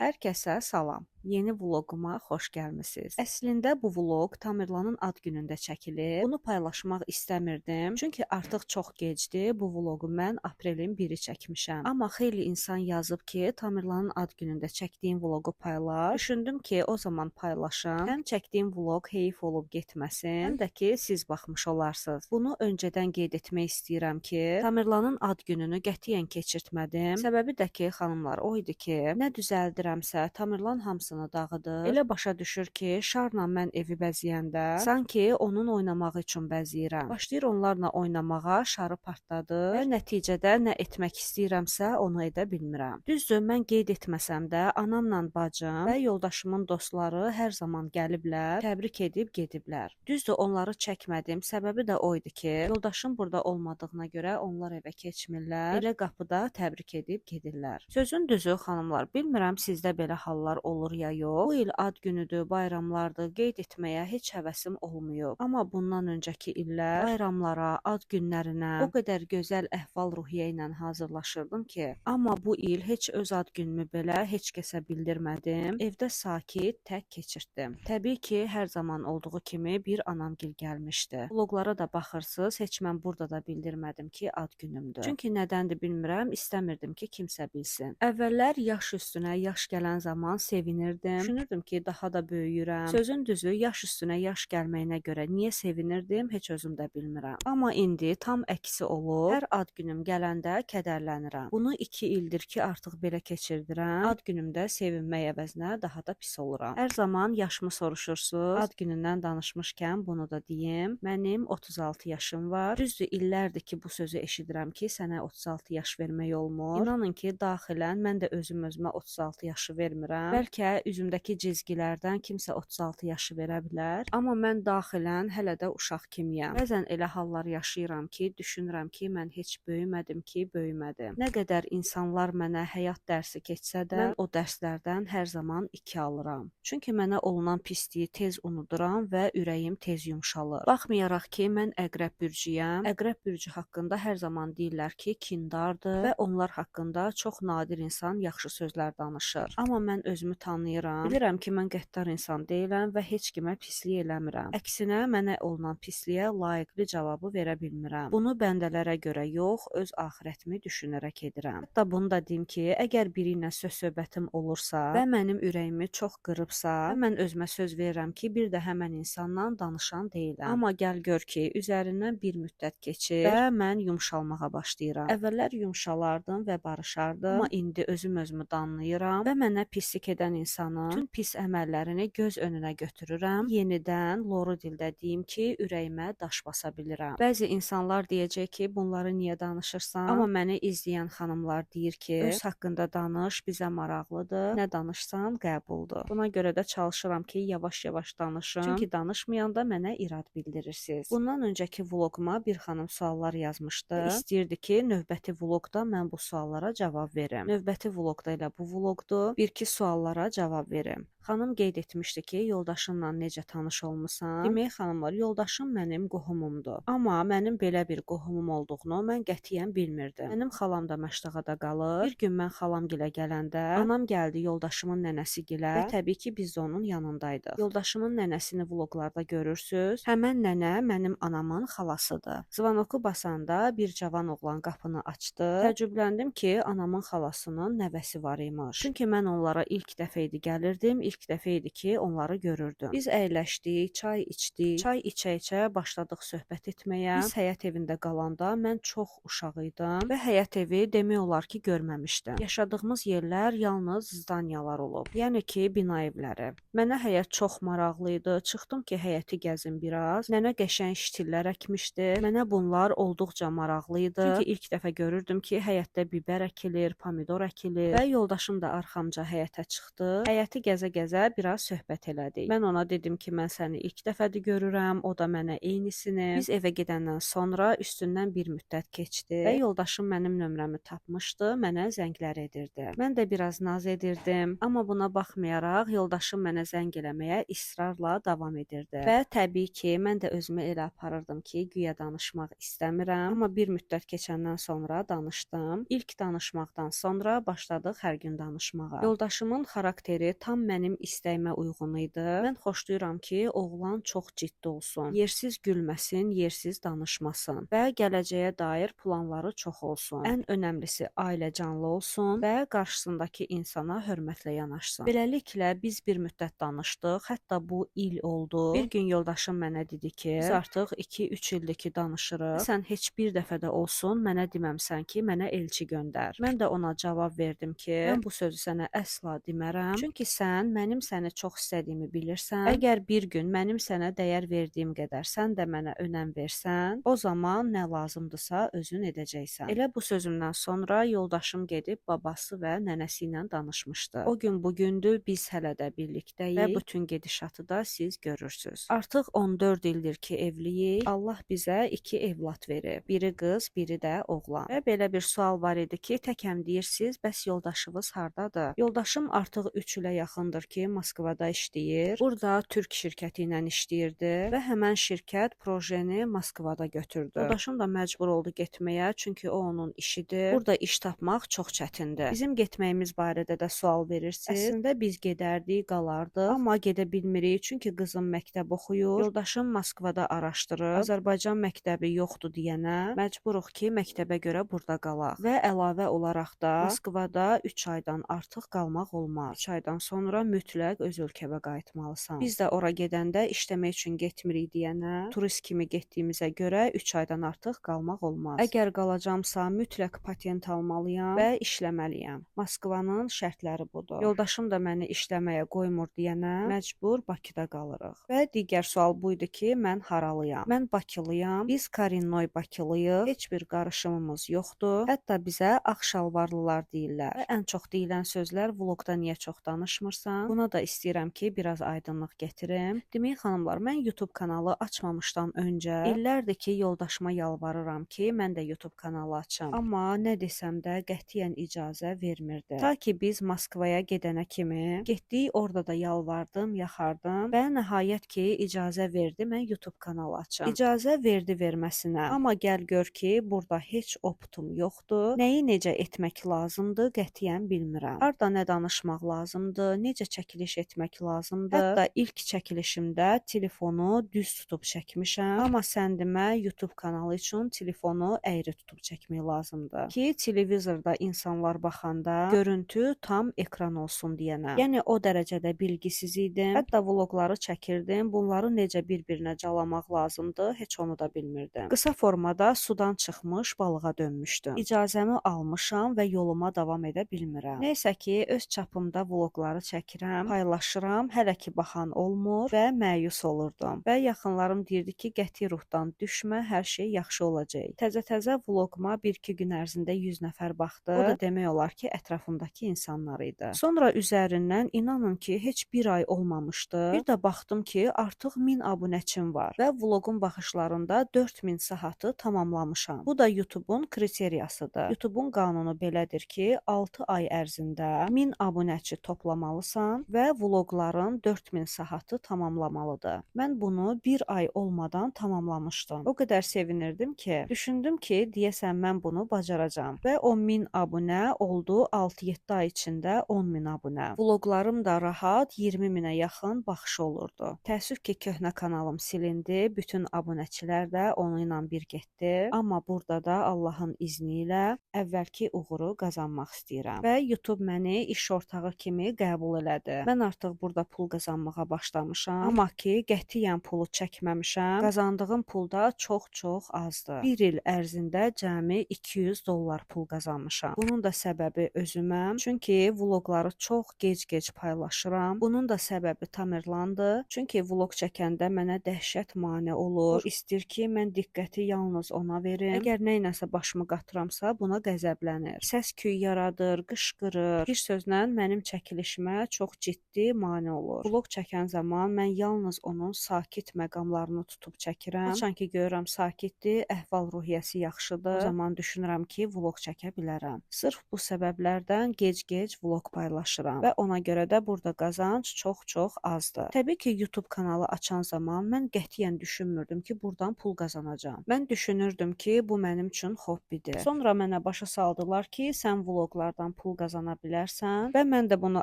Hər kəsə salam. Yeni vloquma xoş gəlmisiniz. Əslində bu vloq Tamerlanın ad günündə çəkilir. Bunu paylaşmaq istəmirdim, çünki artıq çox gecdir. Bu vloqu mən aprelin 1-i çəkmişəm. Amma xeyli insan yazıb ki, Tamerlanın ad günündə çəkdiyim vloqu paylaş. Düşündüm ki, o zaman paylaşım. Həm çəkdiyim vloq heyif olub getməsin, həm də ki, siz baxmış olarsınız. Bunu öncədən qeyd etmək istəyirəm ki, Tamerlanın ad gününü qətiyyən keçirtmədim. Səbəbi də ki, xanımlar, o idi ki, nə düzəldirəmsə, Tamerlan hamısını dağıdır. Elə başa düşür ki, şarla mən evi bəzəyəndə sanki onun oynamağı üçün bəzəyirəm. Başlayır onlarla oynamağa, şarı partladır və nəticədə nə etmək istəyirəmsə onu edə bilmirəm. Düzdür, mən qeyd etməsəm də anamla bacım və yoldaşımın dostları hər zaman gəliblər, təbrik edib gediblər. Düzdür, onları çəkmədim. Səbəbi də o idi ki, yoldaşım burada olmadığına görə onlar evə keçmirlər. Elə qapıda təbrik edib gedirlər. Sözün düzü, xanımlar, bilmirəm sizdə belə hallar olur ya yox. Bu il ad günüdür, bayramlardır, qeyd etməyə heç həvəsim olmuyor. Amma bundan öncəki illər bayramlara, ad günlərinə o qədər gözəl əhval-ruhiyyə ilə hazırlaşırdım ki, amma bu il heç öz ad günümü belə heç kəsə bildirmədim. Evdə sakit, tək keçirtdim. Təbii ki, hər zaman olduğu kimi bir anamgil gəlmişdi. Vloqlara da baxırsınız, heç mən burada da bildirmədim ki, ad günümdür. Çünki nədəndir bilmirəm, istəmirdim ki, kimsə bilsin. Əvvəllər yaş üstünə yaş gələn zaman sevinirdim. Düşünürdüm ki, daha da böyüyürəm. Sözün düzü, yaş üstünə yaş gəlməyinə görə niyə sevinirdim, heç özüm də bilmirəm. Amma indi tam əksi olub. Hər ad günüm gələndə kədərlənirəm. Bunu 2 ildir ki, artıq belə keçirdirəm. Ad günümdə sevinmək əvəzinə daha da pis oluram. Hər zaman yaşımı soruşursunuz. Ad günündən danışmışkən bunu da deyim. Mənim 36 yaşım var. Düzdür, illərdir ki, bu sözü eşidirəm ki, sənə 36 yaş vermək olmur. İnanın ki, daxilən mən də özümə 36 yaşı vermirəm. Bəlkə üzümdəki cizgilərdən kimsə 36 yaşı verə bilər. Amma mən daxilən hələ də uşaq kimiyəm. Bəzən elə hallar yaşayıram ki, düşünürəm ki, mən heç böyümədim ki, böyümədim. Nə qədər insanlar mənə həyat dərsi keçsə də, mən o dərslərdən hər zaman 2 alıram. Çünki mənə olunan pisliyi tez unuduram və ürəyim tez yumşalır. Baxmayaraq ki, mən Əqrəb bürcüyəm. Əqrəb bürcü haqqında hər zaman deyirlər ki, kindardır və onlar haqqında çox nadir insan yaxşı sözlər danışır. Amma mən özümü tanıyıram. Bilirəm ki, mən qəddar insan deyiləm və heç kimə pislik eləmirəm. Əksinə, mənə olunan pisliyə layiqli cavabı verə bilmirəm. Bunu bəndələrə görə yox, öz axirətimi düşünərək edirəm. Hətta bunu da deyim ki, əgər biri ilə söz-söhbətim olursa və mənim ürəyimi çox qırıbsa, mən özümə söz verirəm ki, bir də həmən insanla danışan deyiləm. Amma gəl gör ki, üzərindən bir müddət keçir və mən yumşalmağa başlayıram. Əvvəllər yumşalardım və barışardım, amma indi özümü danlayıram və mənə pislik edən insanın bütün pis əməllərini göz önünə götürürəm. Yenidən loru dildə deyim ki, ürəyimə daş basa bilirəm. Bəzi insanlar deyəcək ki, bunları niyə danışırsan? Amma məni izləyən xanımlar deyir ki, öz haqqında danış, bizə maraqlıdır. Nə danışsan qəbuldur. Buna görə də çalışıram ki, yavaş-yavaş danışım. Çünki danışmayanda mənə irad bildirirsiniz. Bundan öncəki vloquma bir xanım suallar yazmışdı. İstəyirdi ki, növbəti vloqda mən bu suallara cavab verim. Növbəti vloqda elə bu vloqdur. Bir-iki suallara cavab verim. Xanım qeyd etmişdi ki, yoldaşınla necə tanış olmusan? Demək, xanımlar, yoldaşım mənim qohumumdur. Amma mənim belə bir qohumum olduğunu mən qətiyyən bilmirdim. Mənim xalam da Məşdağada qalır. Bir gün mən xalamgilə gələndə, anam gəldi yoldaşımın nənəsigilə və təbii ki, biz də onun yanındaydıq. Yoldaşımın nənəsini vloqlarda görürsüz. Həmən nənə mənim anamın xalasıdır. Zvanoku basanda bir cavan oğlan qapını açdı. Təəccübləndim ki, anamın xalasının nəvəsi var imiş. Çünki mən onlara ilk dəfə idi gəlirdim. İlk dəfə idi ki, onları görürdüm. Biz əyləşdik, çay içdik. Çay içə-içə başladıq söhbət etməyə. Biz həyət evində qalanda mən çox uşaq idim və həyət evi demək olar ki, görməmişdim. Yaşadığımız yerlər yalnız zdanyalar olub. Yəni ki, bina evləri. Mənə həyət çox maraqlı idi. Çıxdım ki, həyəti gəzim biraz. Nənə qəşəng ştillər əkmişdi. Mənə bunlar olduqca maraqlı idi. Çünki ilk dəfə görürdüm ki, həyətdə biber əkilir, pomidor əkilir və yoldaşım da arxamca həyətə çıxdı. Həyəti gəzə-gəzə gəzə-gəzə biraz söhbət elədik. Mən ona dedim ki, mən səni ilk dəfədir görürəm, o da mənə eynisini. Biz evə gedəndən sonra üstündən bir müddət keçdi və yoldaşım mənim nömrəmi tapmışdı, mənə zənglər edirdi. Mən də biraz naz edirdim, amma buna baxmayaraq yoldaşım mənə zəng eləməyə israrla davam edirdi. Və təbii ki, mən də özümü elə aparırdım ki, güya danışmaq istəmirəm, amma bir müddət keçəndən sonra danışdım. İlk danışmaqdan sonra başladıq hər gün danışmağa. Yoldaşımın xarakteri tam mənim istəyimə uyğun idi. Mən xoşlayıram ki, oğlan çox ciddi olsun, yersiz gülməsin, yersiz danışmasın və gələcəyə dair planları çox olsun. Ən önəmlisi ailəcanlı olsun və qarşısındakı insana hörmətlə yanaşsın. Beləliklə biz bir müddət danışdıq, hətta bu il oldu. Bir gün yoldaşım mənə dedi ki, biz artıq 2-3 ildir ki danışırıq. Sən heç bir dəfə də olsun mənə deməmsən ki, mənə elçi göndər. Mən də ona cavab verdim ki, mən bu sözü sənə əsla demərəm. Çünki sən mənim səni çox istədiyimi bilirsən. Əgər bir gün mənim sənə dəyər verdiyim qədər sən də mənə önəm versən, o zaman nə lazımdırsa özün edəcəksən. Elə bu sözümdən sonra yoldaşım gedib babası və nənəsi ilə danışmışdı. O gün bugündür biz hələ də birlikdəyik və bütün gedişatı da siz görürsüz. Artıq 14 ildir ki evliyik. Allah bizə 2 evlad verib. Biri qız, biri də oğlan. Və belə bir sual var idi ki, təkəm deyirsiz, bəs yoldaşınız hardadır? Yoldaşım artıq 3 ilə yaxındır ki, Moskvada işləyir. Burada türk şirkəti ilə işləyirdi və həmən şirkət projeni Moskvada götürdü. Yoldaşım da məcbur oldu getməyə, çünki o onun işidir. Burada iş tapmaq çox çətindir. Bizim getməyimiz barədə də sual verirsiniz. Əslində biz gedərdik, qalardıq, amma gedə bilmirik, çünki qızım məktəb oxuyur. Yoldaşım Moskvada araşdırır. Azərbaycan məktəbi yoxdur deyənə məcburuq ki, məktəbə görə burada qalaq. Və əlavə olaraq da Moskvada 3 aydan artıq qalmaq olmaz. 3 aydan sonra mütləq öz ölkəvə qayıtmalısan. Biz də ora gedəndə işləmək üçün getmirik deyənə turist kimi getdiyimizə görə 3 aydan artıq qalmaq olmaz. Əgər qalacamsa mütləq patent almalıyam və işləməliyəm. Moskvanın şərtləri budur. Yoldaşım da məni işləməyə qoymur deyənə məcbur Bakıda qalırıq. Və digər sual bu idi ki, mən haralıyam? Mən Bakılıyam. Biz Karinnoy Bakılıyıq. Heç bir qarışımımız yoxdur. Hətta bizə Ağşalvarlılar deyirlər. Və ən çox deyilən sözlər vloqda niyə çox danışmırsan? Buna da istəyirəm ki, biraz aydınlıq gətirim. Demək xanımlar, mən YouTube kanalı açmamışdan öncə illərdir ki, yoldaşıma yalvarıram ki, mən də YouTube kanalı açım. Amma nə desəm də qətiyyən icazə vermirdi. Ta ki biz Moskvaya gedənə kimi getdik, orada da yalvardım, yaxardım və nəhayət ki, icazə verdi, mən YouTube kanalı açım. İcazə verdi verməsinə. Amma gəl gör ki, burada heç optum yoxdur. Nəyi necə etmək lazımdır, qətiyyən bilmirəm. Harda nə danışmaq lazımdır, necə çəkiliş etmək lazımdır. Hətta ilk çəkilişimdə telefonu düz tutub çəkmişəm. Amma sən demə, YouTube kanalı üçün telefonu əyri tutub çəkmək lazımdır ki, televizorda insanlar baxanda görüntü tam ekran olsun deyənə. Yəni o dərəcədə bilgisiz idim. Hətta vloqları çəkirdim. Bunları necə bir-birinə calamaq lazımdır, heç onu da bilmirdim. Qısa formada sudan çıxmış balığa dönmüşdüm. İcazəmi almışam və yoluma davam edə bilmirəm. Nəysə ki, öz çapımda vloqları çəkirəm, paylaşıram, hələ ki baxan olmur və məyus olurdum. Və yaxınlarım deyirdi ki, qəti ruhdan düşmə, hər şey yaxşı olacaq. Təzə-təzə vloquma 1-2 gün ərzində 100 nəfər baxdı. O da demək olar ki, ətrafımdakı insanlar idi. Sonra üzərindən inanın ki, heç bir ay olmamışdı. Bir də baxdım ki, artıq 1000 abunəçim var və vloqun baxışlarında 4000 saatı tamamlamışam. Bu da YouTube-un kriteriyasıdır. YouTube-un qanunu belədir ki, 6 ay ərzində 1000 abunəçi toplamalısan və vloqların 4000 saatı tamamlamalıdır. Mən bunu 1 ay olmadan tamamlamışdım. O qədər sevinirdim ki, düşündüm ki, deyəsən mən bunu bacaracağam və o 1000 abunə oldu 6-7 ay içində 10.000 abunə. Vloqlarım da rahat 20.000-ə yaxın baxışı olurdu. Təəssüf ki, köhnə kanalım silindi, bütün abunəçilər də onu ilə bir getdi. Amma burada da Allahın izni ilə əvvəlki uğuru qazanmaq istəyirəm. Və YouTube məni iş ortağı kimi qəbul elədi. Mən artıq burada pul qazanmağa başlamışam. Amma ki, qətiyyən pulu çəkməmişəm. Qazandığım pul da çox-çox azdır. Bir il ərzində cəmi $200 pul qazanmışam. Bunun da səbəbi özüməm. Çünki vloqları çox gec-gec paylaşıram. Bunun da səbəbi Tamerlandır. Çünki vloq çəkəndə mənə dəhşət mane olur. İstəyir ki, mən diqqəti yalnız ona verim. Əgər nə iləsə başımı qatıramsa, buna qəzəblənir. Səs-küy yaradır, qışqırır. Bir sözlə mənim çəkilişimə çox çox ciddi mane olur. Vlog çəkən zaman mən yalnız onun sakit məqamlarını tutub çəkirəm. Haçan ki görürəm sakitdir, əhval-ruhiyyəsi yaxşıdır. O zaman düşünürəm ki, vlog çəkə bilərəm. Sırf bu səbəblərdən gec-gec vlog paylaşıram və ona görə də burada qazanc çox-çox azdır. Təbii ki, YouTube kanalı açan zaman mən qətiyyən düşünmürdüm ki, buradan pul qazanacağam. Mən düşünürdüm ki, bu mənim üçün hobbidir. Sonra mənə başa saldılar ki, sən vloqlardan pul qazana bilərsən və mən də bunu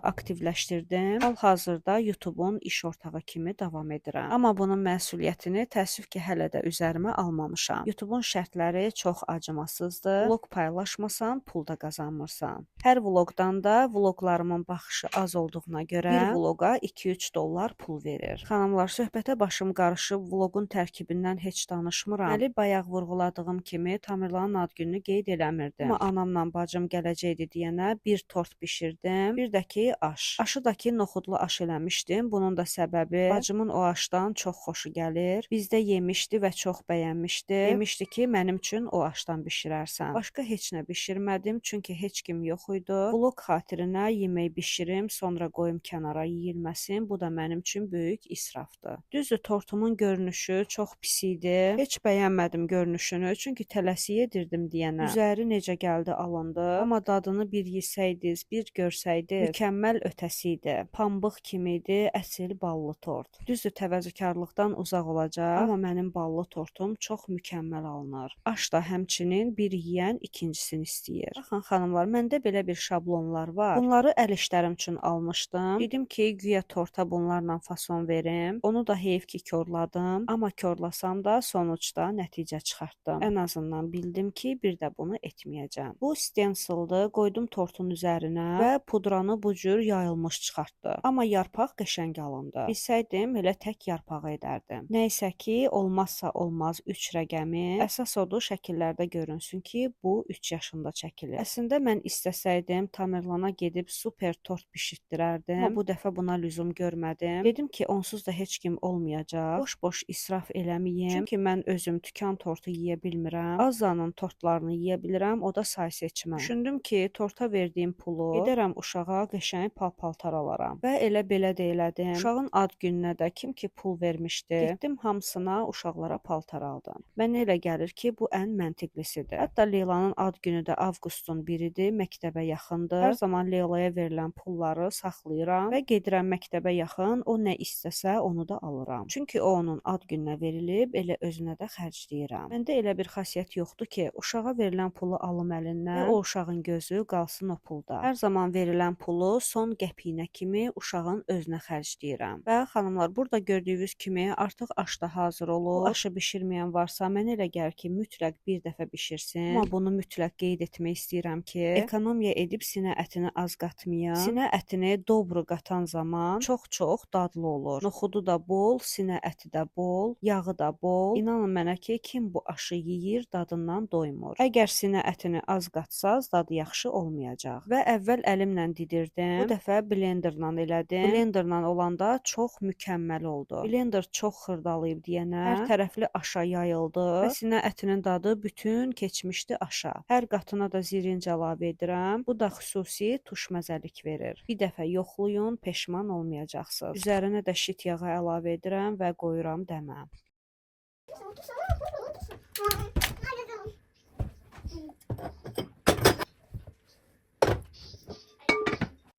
aktivləşdirdim. Hal-hazırda YouTube-un iş ortağı kimi davam edirəm. Amma bunun məsuliyyətini təəssüf ki, hələ də üzərimə almamışam. YouTube-un şərtləri çox acımasızdır. Vlog paylaşmasan, pul da qazanmırsan. Hər vloqdan da vloqlarımın baxışı az olduğuna görə bir vloqa 2-3 dollar pul verir. Xanımlar, söhbətə başım qarışıb, vloqun tərkibindən heç danışmıram. Deməli, bayaq vurğuladığım kimi Tamerlanın ad gününü qeyd eləmirdim. Amma anamla bacım gələcəkdi deyənə bir tort bişirdim, bir də ki aş. Aşı da ki noxudlu aş eləmişdim. Bunun da səbəbi bacımın o aşdan çox xoşu gəlir. Bizdə yemişdi və çox bəyənmişdi. Demişdi ki, mənim üçün o aşdan bişirərsən. Başqa heç nə bişirmədim, çünki heç kim yox idi. Vlog xatirinə yemək bişirim, sonra qoyum kənara yeyilməsin. Bu da mənim üçün böyük israfdır. Düzdür, tortumun görünüşü çox pis idi. Heç bəyənmədim görünüşünü, çünki tələsik edirdim deyənə. Üzəri necə gəldi alındı. Amma dadını bir yesəydiz, bir görsəydiz, mükəmməl ötəsi idi. Pambıq kimi idi, əsil ballı tort. Düzdür, təvəzzökarlıqdan uzaq olacaq, amma mənim ballı tortum çox mükəmməl alınır. Aş da həmçinin bir yeyən ikincisini istəyir. Baxın xanımlar, məndə belə bir şablonlar var. Bunları əl işlərim üçün almışdım. Dedim ki, güya torta bunlarla fason verim. Onu da heyf ki korladım. Amma korlasam da sonuçda nəticə çıxartdım. Ən azından bildim ki, bir də bunu etməyəcəm. Bu stencildir. Qoydum tortun üzərinə və pudranı bu cür yayılmış çıxartdı. Amma yarpaq qəşəng alındı. Bilsəydim, elə tək yarpağı edərdim. Nəysə ki, olmazsa olmaz 3 rəqəmi. Əsas odur şəkillərdə görünsün ki, bu 3 yaşında çəkilir. Əslində mən istəsəydim, Tamerlana gedib super tort bişirtdirərdim. Amma bu dəfə buna lüzum görmədim. Dedim ki, onsuz da heç kim olmayacaq. Boş-boş israf eləməyim. Çünki mən özüm tükan tortu yeyə bilmirəm. Azanın tortlarını yeyə bilirəm, o da say seçməm. Düşündüm ki, torta verdiyim pulu gedərəm uşağa qəşəng pal-paltar alaram. Və elə belə də elədim. Uşağın ad gününə də kim ki pul vermişdi, getdim hamısına uşaqlara paltar aldım. Mənə elə gəlir ki, bu ən məntiqlisidir. Hətta Leylanın ad günü də avqustun 1-idir, məktəbə yaxındır. Hər zaman Leylaya verilən pulları saxlayıram və gedirəm məktəbə yaxın, o nə istəsə onu da alıram. Çünki o onun ad gününə verilib, elə özünə də xərcləyirəm. Məndə elə bir xasiyyət yoxdur ki, uşağa verilən pulu alım əlindən və o uşağın gözü qalsın o pulda. Hər zaman verilən pulu son qəpiyinə kimi uşağın özünə xərcləyirəm. Və xanımlar, burada gördüyünüz kimi artıq aş da hazır olur. Bu aşı bişirməyən varsa, mənə elə gəlir ki, mütləq bir dəfə bişirsin. Amma bunu mütləq qeyd etmək istəyirəm ki, ekonomiya edib sinə ətini az qatmayın. Sinə ətini dobro qatan zaman çox-çox dadlı olur. Noxudu da bol, sinə əti də bol, yağı da bol. İnanın mənə ki, kim bu aşı yeyir, dadından doymur. Əgər sinə ətini az qatsaz, dadı yaxşı olmayacaq. Və əvvəl əlimlə didirdim. Bu dəfə blenderla elədim. Blenderla olanda çox mükəmməl oldu. Blender çox xırdalayıb deyənə hər tərəfli aşa yayıldı və sinə ətinin dadı bütün keçmişdi aşa. Hər qatına da zirinc əlavə edirəm. Bu da xüsusi tuşməzəlik verir. Bir dəfə yoxlayın, peşman olmayacaqsınız. Üzərinə də şit yağı əlavə edirəm və qoyuram dəmə.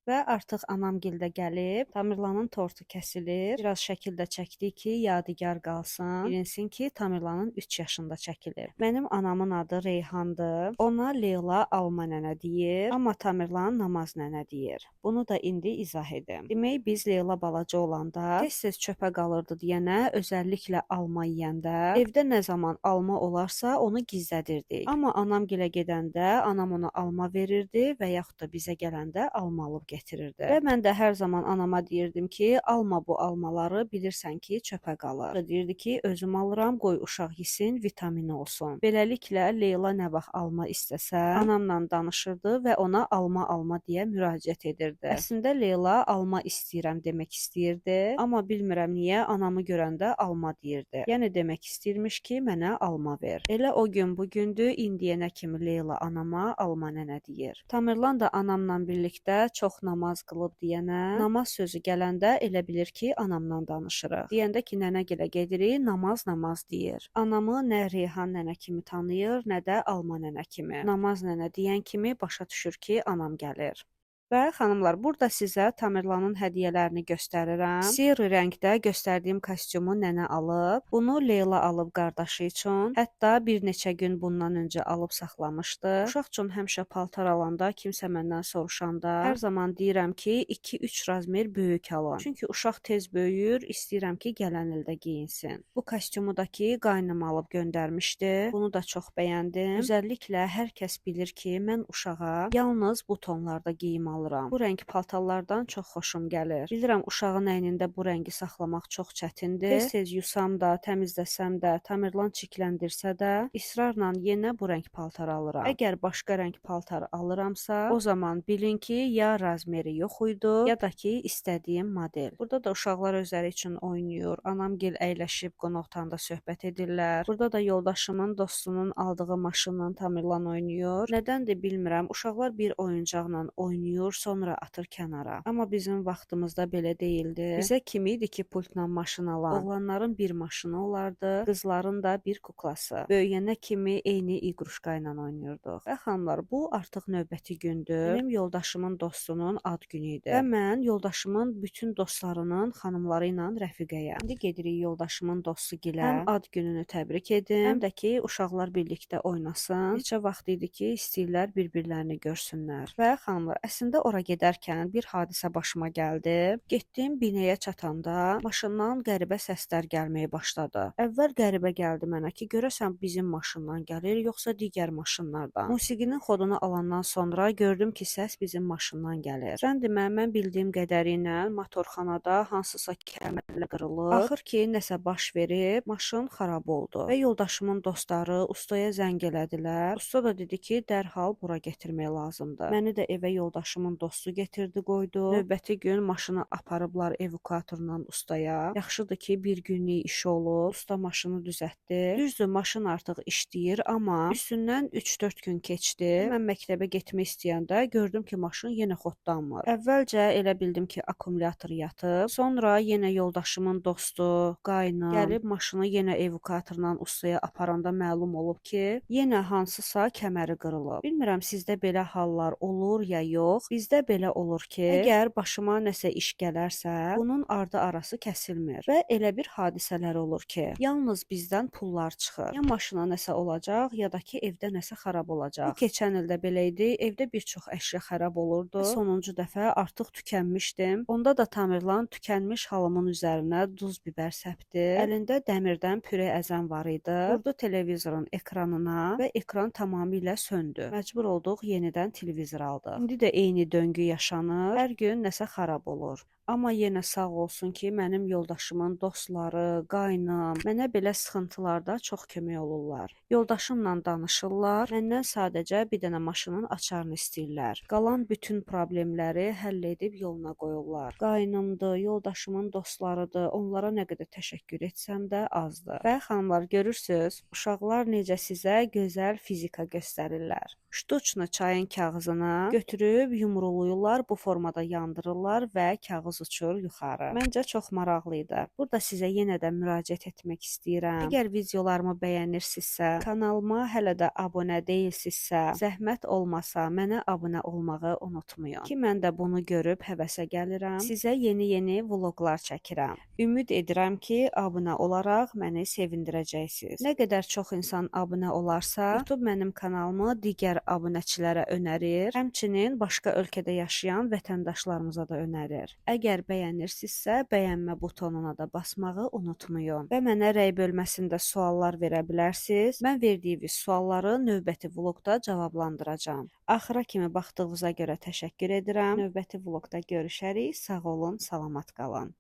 Və artıq anamgil də gəlib. Tamerlanın tortu kəsilir. Biraz şəkildə çəkdik ki, yadigar qalsın. Bilinsin ki, Tamerlanın 3 yaşında çəkilir. Mənim anamın adı Reyhandır. Ona Leyla alma nənə deyir. Amma Tamerlan namaz nənə deyir. Bunu da indi izah edim. Demək, biz Leyla balaca olanda tez-tez çöpə qalırdı deyənə, özəlliklə alma yeyəndə, evdə nə zaman alma olarsa onu gizlədirdik. Amma anamgilə gedəndə anam ona alma verirdi və yaxud da bizə gələndə alma alıb gətirirdi. Və mən də hər zaman anama deyirdim ki, alma bu almaları, bilirsən ki, çöpə qalır. Deyirdi ki, özüm alıram, qoy uşaq yesin, vitamini olsun. Beləliklə Leyla nə vaxt alma istəsə, anamla danışırdı və ona alma deyə müraciət edirdi. Əslində Leyla alma istəyirəm demək istəyirdi, amma bilmirəm niyə anamı görəndə alma deyirdi. Yəni demək istəyirmiş ki, mənə alma ver. Elə o gün bu gündür, indiyənə kimi Leyla anama alma nənə deyir. Tamerlan da anamla birlikdə çox namaz qılıb deyənə, namaz sözü gələndə elə bilir ki, anamdan danışırıq. Deyəndə ki, nənəgilə gedirik, namaz deyir. Anamı nə Reyhan nənə kimi tanıyır, nə də Alma nənə kimi. Namaz nənə deyən kimi başa düşür ki, anam gəlir. Və xanımlar, burada sizə Tamerlanın hədiyyələrini göstərirəm. Siyri rəngdə göstərdiyim kostyumu nənə alıb, bunu Leyla alıb qardaşı üçün. Hətta bir neçə gün bundan öncə alıb saxlamışdı. Uşaq üçün həmişə paltar alanda, kimsə məndən soruşanda, hər zaman deyirəm ki, 2-3 razmer böyük alın. Çünki uşaq tez böyüyür, istəyirəm ki, gələn ildə geyinsin. Bu kostyumu da ki, qaynım alıb göndərmişdi. Bunu da çox bəyəndim. Özəlliklə hər kəs bilir ki, mən uşağa yalnız bu tonlarda geyim alıram. Bu rəng paltarlardan çox xoşum gəlir. Bilirəm uşağın əynində bu rəngi saxlamaq çox çətindir. Tez-tez yusam da, təmizləsəm də, Tamerlan çikləndirsə də, israrla yenə bu rəng paltar alıram. Əgər başqa rəng paltar alıramsa, o zaman bilin ki, ya razmeri yox idi, ya da ki, istədiyim model. Burada da uşaqlar özləri üçün oynayır. Anamgil əyləşib qonaq otağında söhbət edirlər. Burada da yoldaşımın, dostunun aldığı maşınla Tamerlan oynayır. Nədəndir bilmirəm. Uşaqlar bir oyuncaqla oynayır, sonra atır kənara. Amma bizim vaxtımızda belə deyildi. Bizə kim idi ki, pultla maşın alan? Oğlanların bir maşını olardı, qızların da bir kuklası. Böyüyənə kimi eyni iqruşqa ilə oynayırdıq. Və xanımlar, bu artıq növbəti gündür. Mənim yoldaşımın dostunun ad günü idi. Və mən yoldaşımın bütün dostlarının xanımları ilə rəfiqəyəm. İndi gedirik yoldaşımın dostu gilə. Həm ad gününü təbrik edim, həm də ki, uşaqlar birlikdə oynasın. Neçə vaxt idi ki, istəyirlər bir-birlərini görsünlər. Və xanımlar, əslində ora gedərkən bir hadisə başıma gəldi. Getdim binəyə çatanda maşından qəribə səslər gəlməyə başladı. Əvvəl qəribə gəldi mənə ki, görəsən bizim maşından gəlir, yoxsa digər maşınlardan. Musiqinin xodunu alandan sonra gördüm ki, səs bizim maşından gəlir. Rəndimə mən bildiyim qədərilə motorxanada hansısa kəmərlə qırılıb. Axır ki, nəsə baş verib, maşın xarab oldu. Və yoldaşımın dostları ustaya zəng elədilər. Usta da dedi ki, dərhal bura gətirmək lazımdır. Məni də evə yoldaşımın dostu getirdi, qoydu. Növbəti gün maşını aparıblar evakuatorla ustaya. Yaxşıdır ki, bir günlük işi olub. Usta maşını düzəltdi. Düzdür, maşın artıq işləyir, amma üstündən 3-4 gün keçdi. Mən məktəbə getmək istəyəndə gördüm ki, maşın yenə xoddanmır. Əvvəlcə elə bildim ki, akkumulyator yatıb. Sonra yenə yoldaşımın dostu, qaynım gəlib maşını yenə evakuatorla ustaya aparanda məlum olub ki, yenə hansısa kəməri qırılıb. Bilmirəm sizdə belə hallar olur ya yox. Bizdə belə olur ki, əgər başıma nəsə iş gələrsə, bunun ardı arası kəsilmir və elə bir hadisələr olur ki, yalnız bizdən pullar çıxır. Ya maşına nəsə olacaq, ya da ki, evdə nəsə xarab olacaq. Bu keçən ildə belə idi. Evdə bir çox əşya xarab olurdu. Sonuncu dəfə artıq tükənmişdim. Onda da Tamerlan tükənmiş halımın üzərinə duz biber səpdi. Əlində dəmirdən püre əzən var idi. Vurdu televizorun ekranına və ekran tamamilə söndü. Məcbur olduq yenidən televizor aldıq. İndi də eyni döngü yaşanır. Hər gün nəsə xarab olur. Amma yenə sağ olsun ki, mənim yoldaşımın dostları, qaynım mənə belə sıxıntılarda çox kömək olurlar. Yoldaşımla danışırlar, məndən sadəcə bir dənə maşının açarını istəyirlər. Qalan bütün problemləri həll edib yoluna qoyurlar. Qaynımdır, yoldaşımın dostlarıdır, onlara nə qədər təşəkkür etsəm də azdır. Və xanımlar, görürsüz, uşaqlar necə sizə gözəl fizika göstərirlər. Ştuçnu çayın kağızını götürüb yumruluyurlar, bu formada yandırırlar və kağız uçur yuxarı. Məncə çox maraqlı idi. Burada sizə yenə də müraciət etmək istəyirəm. Əgər videolarımı bəyənirsinizsə, kanalıma hələ də abunə deyilsinizsə, zəhmət olmasa mənə abunə olmağı unutmayın ki, mən də bunu görüb həvəsə gəlirəm. Sizə yeni vloqlar çəkirəm. Ümid edirəm ki, abunə olaraq məni sevindirəcəksiniz. Nə qədər çox insan abunə olarsa, YouTube mənim kanalımı digər abunəçilərə önərir. Həmçinin başqa ölkədə yaşayan vətəndaşlarımıza da önərir. Əgər bəyənirsinizsə, bəyənmə butonuna da basmağı unutmayın. Və mənə rəy bölməsində suallar verə bilərsiniz. Mən verdiyiniz sualları növbəti vloqda cavablandıracağam. Axıra kimi baxdığınıza görə təşəkkür edirəm. Növbəti vloqda görüşərik. Sağ olun, salamat qalın.